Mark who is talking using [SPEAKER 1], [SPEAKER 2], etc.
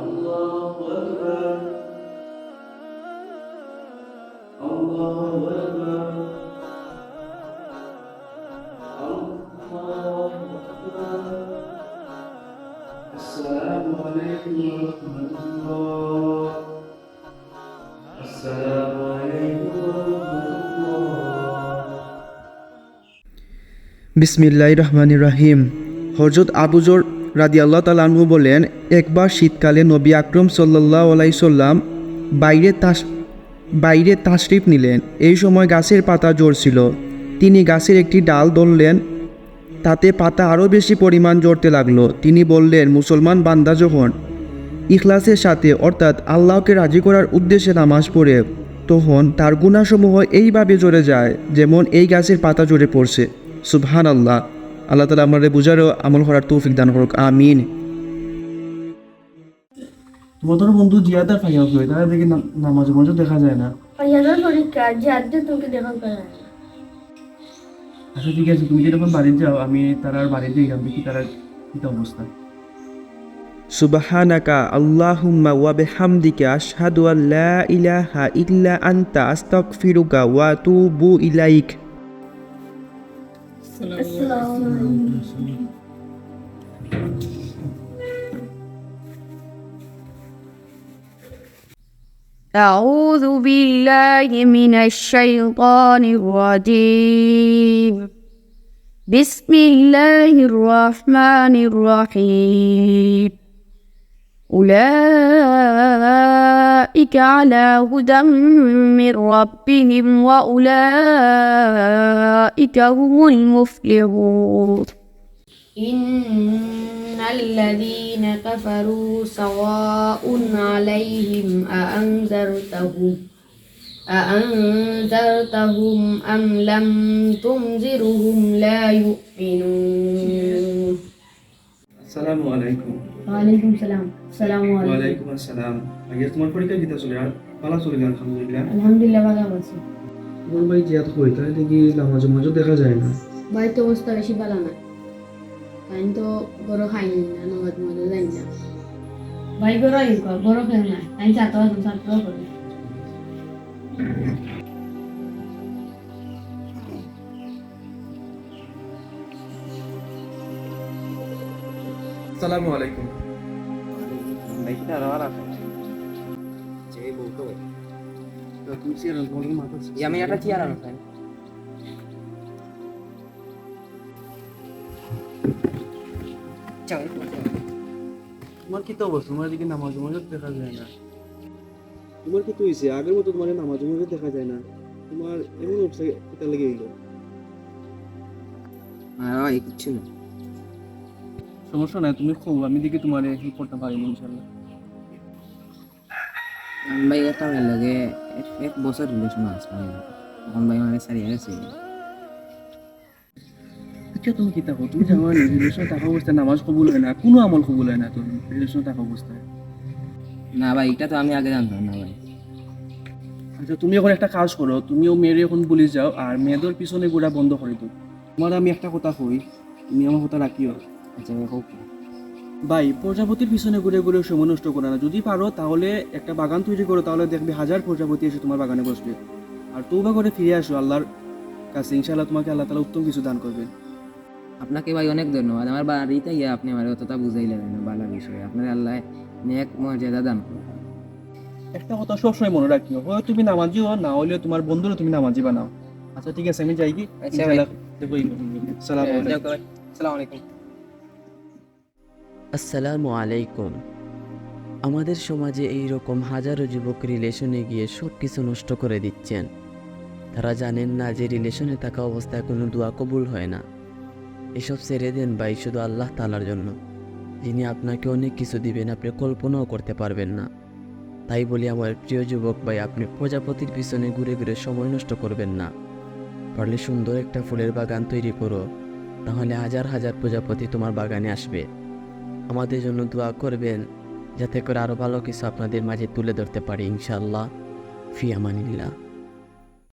[SPEAKER 1] الله أكبر الله أكبر الله أكبر السلام عليكم ورحمة الله السلام عليكم ورحمة الله
[SPEAKER 2] বিসমিল্লাহির রহমানির রহিম। হযরত আবু যর রাদিয়াল্লাহু তাআলা আনহু বলেন, একবার শীতকালে নবী আকরম সাল্লাল্লাহু আলাইহি সাল্লাম বাইরে তাশরিফ নিলেন। এই সময় গাছের পাতা ঝরছিল। তিনি গাছের একটি ডাল ধরলেন, তাতে পাতা আরও বেশি পরিমাণ ঝরতে লাগলো। তিনি বললেন, মুসলমান বান্দা যখন ইখলাসের সাথে অর্থাৎ আল্লাহকে রাজি করার উদ্দেশ্যে নামাজ পড়ে, তখন তার গুনাহসমূহ এইভাবে ঝরে যায় যেমন এই গাছের পাতা ঝরে পড়ছে। সুবহানাল্লাহ। আল্লাহ তাআলা আমাদের বুঝারও আমল করার তৌফিক দান করুক, আমিন। তোমাদের বন্ধু জিয়াদার ফাইয়া হয়, তারা দেখি নামাজ মঞ্জ দেখা যায় না।
[SPEAKER 3] ফাইয়াদার পরীক্ষা যে আদে তোকে দেখা করে।
[SPEAKER 2] আচ্ছা ঠিক আছে, তুমি যখন বাড়িতে যাও আমি তারার বাড়িতে গেলাম, দেখি তারা কি অবস্থা। সুবহানাকা আল্লাহুম্মা ওয়া বিহামদিকা আশহাদু আল্লা ইলাহা ইল্লা আনতা আস্তাগফিরুকা ওয়া আতুবু ইলাইক।
[SPEAKER 3] আসসালামু আলাইকুম।
[SPEAKER 4] أعوذ بالله من الشيطان الرجيم. بسم الله الرحمن الرحيم. أولئك على هدى من ربهم وأولئك هم المفلحون. إن الذين كفروا سواء عليهم أأنذرتهم أم لم تنذرهم لا يؤمنون.
[SPEAKER 2] আসসালামু আলাইকুম।
[SPEAKER 3] ওয়ালাইকুম সালাম। আসসালামু আলাইকুম।
[SPEAKER 2] ওয়ালাইকুম আসসালাম। আগে তোমার পরীক্ষা কিতা চলে? আর ভালো চলে গেল আলহামদুলিল্লাহ।
[SPEAKER 3] আলহামদুলিল্লাহ ভালো আছি।
[SPEAKER 2] তোমার ভাই জিয়াদ কই, তাই দেখি নামাজ মঞ্জ দেখা যায় না।
[SPEAKER 3] ভাই তো অবস্থা বেশি ভালো না। তাই তো বড় খাইনি না, নামাজ মধ্যে যাই না। ভাই বড় বড় খেল না, তাই ছাত্র করে।
[SPEAKER 2] আসসালামু আলাইকুম।
[SPEAKER 5] আমি একটা চেয়ার আনো তাই
[SPEAKER 2] তোমার কি তো অবস্থা? তোমার দিকে নামাজ মঞ্জ দেখা যায় না। তোমার কি তো হয়েছে? আগের মতো তোমার নামাজ মঞ্জ দেখা যায় না। তোমার এমন অবস্থা কিতা লেগে গেল?
[SPEAKER 5] কিচ্ছু না।
[SPEAKER 2] সমস্যা নাই, তুমি খুব আমি দেখি তোমার হেল্প করতে পারি ইনশাআল্লাহ।
[SPEAKER 5] ভাই একটা ভালো লাগে, এক বছর রিলেশন আছে এখন ভাই মানে সারিয়ে গেছে।
[SPEAKER 2] আচ্ছা তুমি কি থাকো, তুমি জানো রিলেশন থাকা অবস্থায় নামাজ কবুল হয় না, কোনো আমল কবুল হয় না তুমি রিলেশন থাকা অবস্থায়।
[SPEAKER 5] না ভাই এটা তো আমি আগে জানতাম না ভাই।
[SPEAKER 2] আচ্ছা তুমি এখন একটা কাজ করো, তুমিও মেয়ের এখন বলে যাও আর মেয়েদের পিছনে ঘোরা বন্ধ করে দাও। তোমার আমি একটা কথা কই, তুমি আমার কথা রাখিও।
[SPEAKER 5] আচ্ছা ভাই হোক।
[SPEAKER 2] ভাই প্রজাপতির পিছনে ঘুরে ঘুরে সময় নষ্ট করো না। যদি পারো তাহলে একটা বাগান তৈরি করো, তাহলে দেখবে হাজার প্রজাপতি এসে তোমার বাগানে বসবে। আর তওবা করে ফিরে আসো আল্লাহর কাছে, ইনশাআল্লাহ তোমাকে আল্লাহ তাআলা উত্তম কিছু দান করবেন।
[SPEAKER 5] আপনাকে ভাই অনেক ধন্যবাদ। আমার বাড়িতে গিয়ে আপনি আমার অতটা বুঝাইলেন না ভালো বিষয়। আপনার আল্লাহ নেক মর্যাদা দান করুন।
[SPEAKER 2] একটা কথা সবসময় মনে রাখিও, হয় তুমি নামাজি হও, না হলে তোমার বন্ধুরা তুমি নামাজি বানাও। আচ্ছা ঠিক আছে, আমি যাই কি।
[SPEAKER 5] আচ্ছা ভাই।
[SPEAKER 2] আসসালামু আলাইকুম।
[SPEAKER 5] আসসালামু আলাইকুম।
[SPEAKER 6] আসসালামু আলাইকুম। আমাদের সমাজে এই রকম হাজারো যুবক রিলেশনে গিয়ে সব কিছু নষ্ট করে দিচ্ছেন। তারা জানেন না যে রিলেশনে থাকা অবস্থায় কোনো দোয়া কবুল হয় না। এসব ছেড়ে দেন ভাই, শুধু আল্লাহ তাআলার জন্য, যিনি আপনাকে অনেক কিছু দিবেন আপনি কল্পনাও করতে পারবেন না। তাই বলি আমার প্রিয় যুবক ভাই, আপনি প্রজাপতির পিছনে ঘুরে ঘুরে সময় নষ্ট করবেন না। পারলে সুন্দর একটা ফুলের বাগান তৈরি করো, তাহলে হাজার হাজার প্রজাপতি তোমার বাগানে আসবে। আমাদের জন্য দোয়া করবেন যাতে করে আরও ভালো কিছু আপনাদের মাঝে তুলে ধরতে পারি ইনশাআল্লাহ। ফি আমানিল্লাহ।